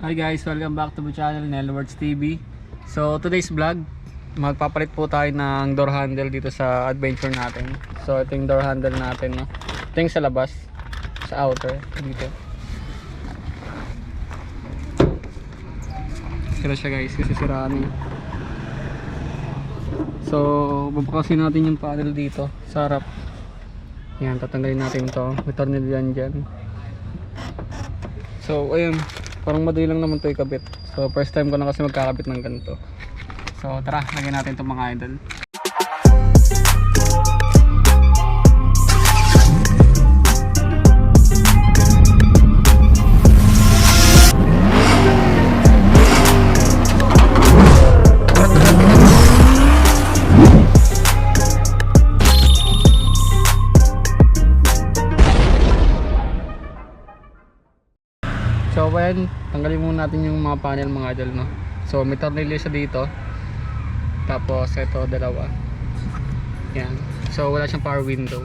Hi guys, welcome back to my channel, Nelwords TV. So today's vlog, magpapalit po tayo ng door handle dito sa adventure natin. So ito yung door handle natin, no? Ito yung sa labas, sa outer, dito. Sira siya guys, kasi siraan niya. So babakasin natin yung panel dito sa harap. Yan, tatanggalin natin to. May tornilyo yan dyan. So ayun, parang madali lang naman to ikabit. So first time ko na kasi magkakabit ng ganito. So tara, lagyan natin itong mga idol. So when tanggalin muna natin yung mga panel mga idol, no. So may tornilyo siya dito. Tapos ito dalawa. Yan. So wala siyang power window.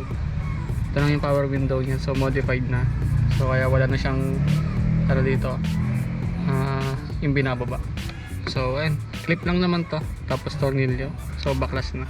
Ito lang yung power window niya. So modified na. So kaya wala na siyang ano dito. Yung binababa. So ayun, clip lang naman to. Tapos tornilyo. So baklas na.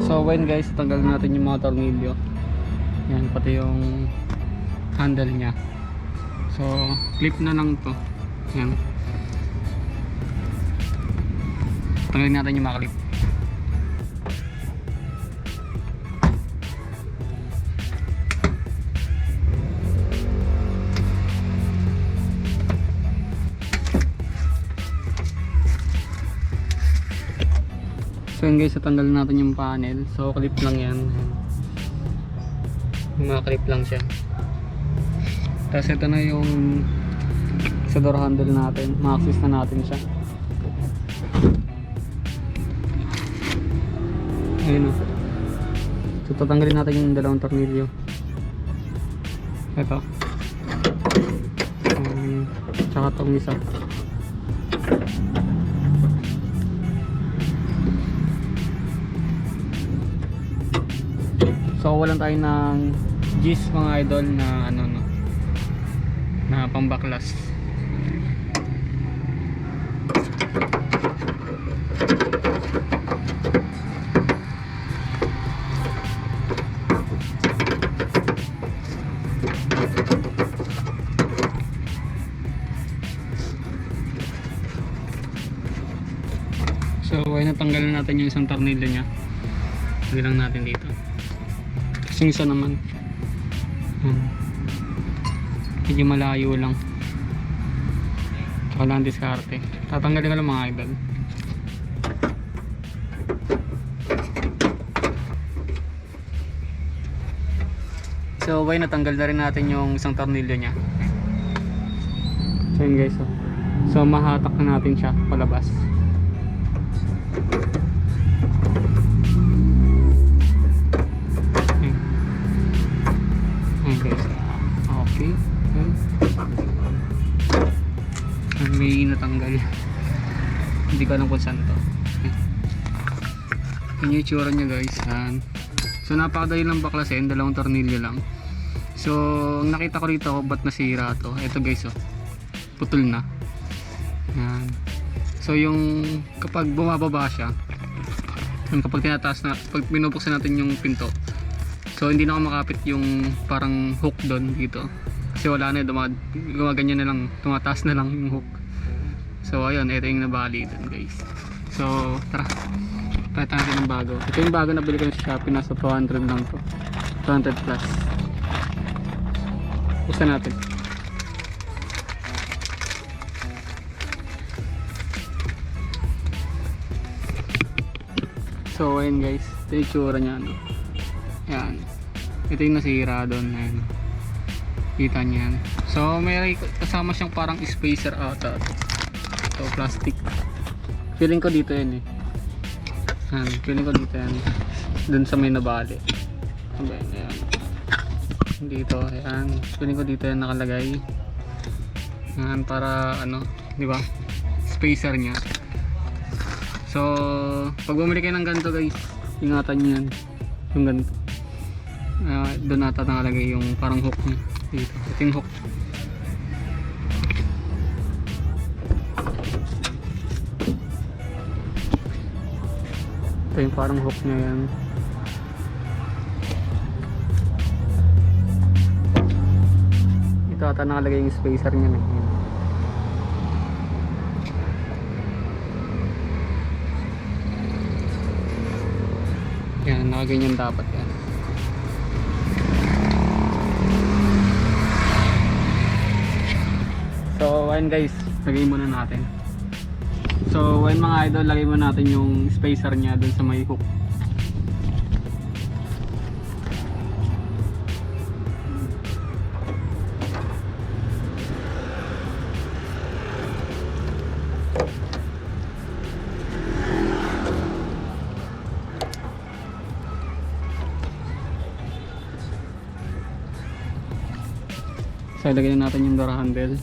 So when guys, tanggalin natin yung mga tornilyo. Yan, pati yung handle nya. So clip na lang to. Yan. Tanggalin natin yung mga clip. So yun guys, tatanggalin natin yung panel. So clip lang yan. Yung mga clip lang siya. Tapos ito na yung sa door handle natin. Ma-access na natin siya. Ayun o. So tatanggalin natin yung dalawang tornilyo. Ito. Tsaka itong isa. So walan tayo ng gis mga idol na ano, no, na pambaklas. So ay natanggalan natin yung isang tornilyo nya. Lagyan lang natin dito. Kasi isa naman medyo malayo lang. Tsaka lang diskarte. Tatanggalin ko lang mga idol. So okay, natanggal na rin natin yung isang tornilyo nya. So yun guys, so mahatak na natin siya palabas. Okay. May natanggal. Hindi ko alam kung saan to. Yan yung itsura nya guys. So napakadali lang baklasin, dalawang tornilyo lang. So ang nakita ko rito, ba't nasira to? Ito guys, putol na. Yan. So yung kapag bumababa siya, kapag tinataas na, pag binubuksan natin yung pinto, so hindi na makapit yung parang hook doon dito. Kasi wala na, gumaganyan na lang, tumataas na lang yung hook. So ayun, ito yung nabali doon guys. So tara, pakita natin ng bago. Ito yung bago na bili ko sa Shopee, nasa 200 lang to, 200 plus. Buksan natin. So ayun guys, ito yung itsura nya, no? Yan. Ito yung nasira doon. Ayan. Kita niyan. So may kasama siyang parang spacer ata. So plastic. Feeling ko dito yan eh. Feeling ko dito yan. Dun sa may nabali. Ayan. Dito, ayan. Feeling ko dito yan nakalagay. Ayan, para ano, di ba? Spacer niya. So, pag bumili kayo ng ganito guys, ingatan niyo yan. Yung ganito. Doon ata nakalagay yung parang hook niya. Dito. Ito yung hook. Ito yung parang hook niya yan. Ito ata nakalagay yung spacer niya. Yan, nakaganyan dapat yan. So, ayun guys, lagay muna natin. So, ayun mga idol, lagay muna natin yung spacer niya dun sa may hook. So, ilagay na natin yung door handle.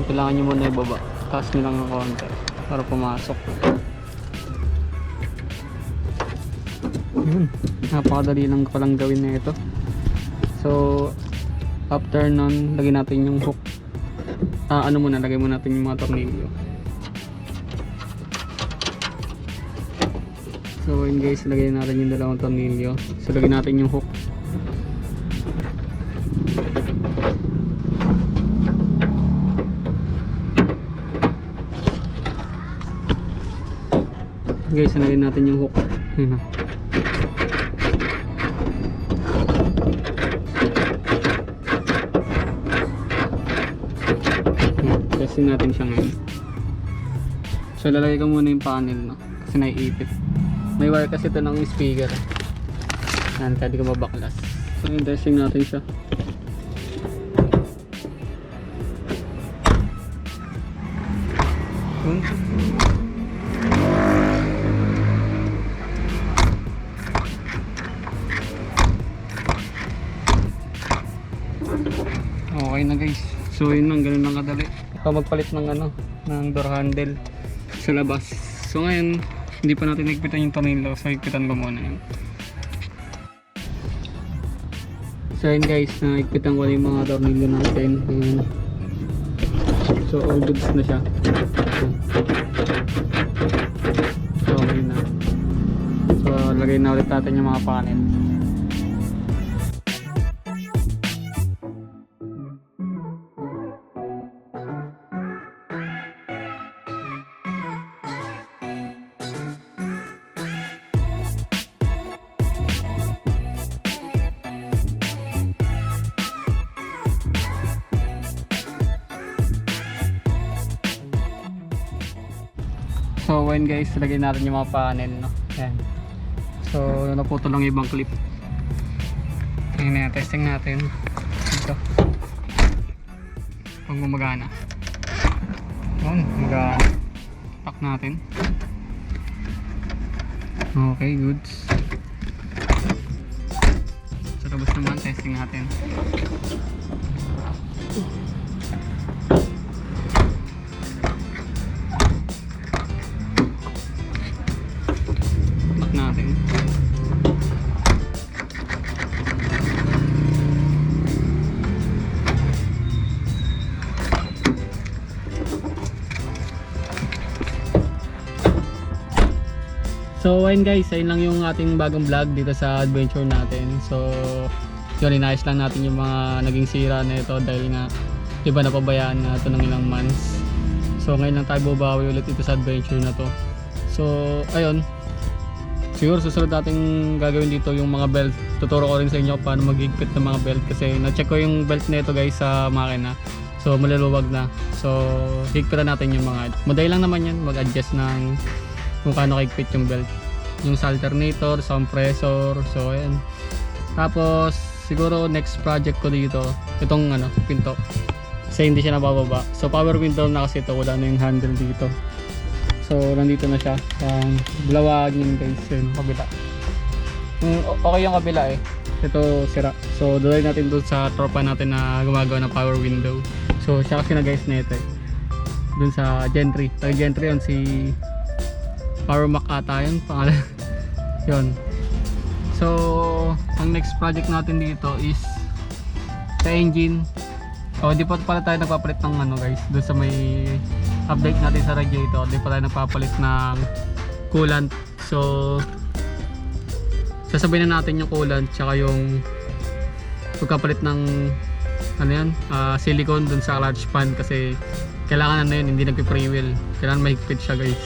Kailangan nyo muna ibaba. Taas nyo lang ng konti para pumasok. Yun. Napakadali lang palang gawin na ito. So, after nun, lagay natin yung hook. Ano muna, lagay muna natin yung mga tornilyo. So yun guys, lagay natin yung dalawang tornilyo. So lagay natin yung hook. Guys, lagay natin yung hook. Yun na. Testing natin siya ngayon. So lalagay ko muna yung panel, no? Kasi naiipit. May wire kasi ito ng speaker. Yan, kaya di ko mabaklas. So, testing natin siya. Okay na guys. So, yun lang, ganun lang kadali. Ikaw magpalit ng ano, ng door handle sa labas. So, ngayon, hindi pa natin nagpitan yung tornilyo, so higpitan ko muna yun. So yun guys, nagpitan ko na yung mga tornilyo natin. Ayan. So all goods na siya. So okay na. So lagay na ulit natin yung mga panel. So when guys, lagay natin yung mga panel, no? Ayan. So naputol lang yung ibang clip. Ayan na, testing natin ito kung gumagana. Yun, gumagana. Pack natin. Okay, goods. Sa labas naman, testing natin. Natin. So ayun guys, ayun lang yung ating bagong vlog dito sa adventure natin. So yun, inayos lang natin yung mga naging sira na ito dahil nga diba napabayaan na ito ng ilang months. So ngayon lang tayo babawi ulit ito sa adventure na to. So ayun, siguro susunod natin gagawin dito yung mga belt. Tuturo ko rin sa inyo paano mag-higpit ng mga belt kasi na-check ko yung belt na ito guys sa makina. So maluluwag na. So higpitan natin yung mga. Madali lang naman yan mag-adjust ng kung paano higpit yung belt. yung sa alternator, sa compressor. So ayan. Tapos siguro next project ko dito, itong pinto. Kasi hindi siya nabababa. So power window na kasi ito, wala na yung handle dito. So nandito na siya. Blawag yung guys, yun, kabila. Okay yung kabila eh. Ito sira. So dulay natin doon sa tropa natin na gumagawa ng power window. So siya kasi na guys na ito eh. Doon sa Gentry. Taga Gentry yun, si Power Mac ata yun, pangalan. Yun. So ang next project natin dito is sa engine. Di pa pala tayo nagpapalit ng guys. Doon sa may update natin sa radiator, di pa tayo nagpapalit ng coolant. So sasabihin na natin yung coolant tsaka yung pagkapalit ng silicone dun sa large pan kasi kailangan yun, hindi nagpi-freewheel. Kailangan mahigpit siya guys.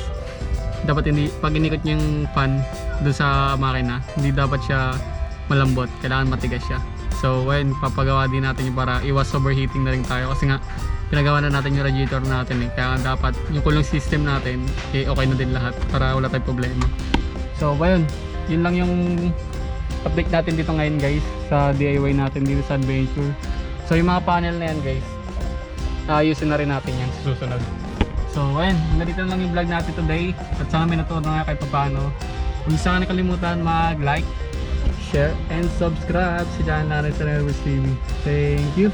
Dapat hindi, pag inikot niyo yung fan dun sa makina, hindi dapat siya malambot. Kailangan matigas siya. So ayun, papagawa din natin yung para iwas overheating na rin tayo. Kasi nga, pinagawa na natin yung radiator natin eh. Kaya dapat yung cooling system natin, okay na din lahat para wala tayong problema. So ayun, yun lang yung update natin dito ngayon guys sa DIY natin dito sa Adventure. So yung mga panel na yan guys, ayusin na rin natin yan sa susunod. So ayun, nandito na lang yung vlog natin today. At sana may natutunan nga kahit paano. Huwag sana nakalimutan mag-like, share, and subscribe sa channel natin sa Nervous TV. Thank you!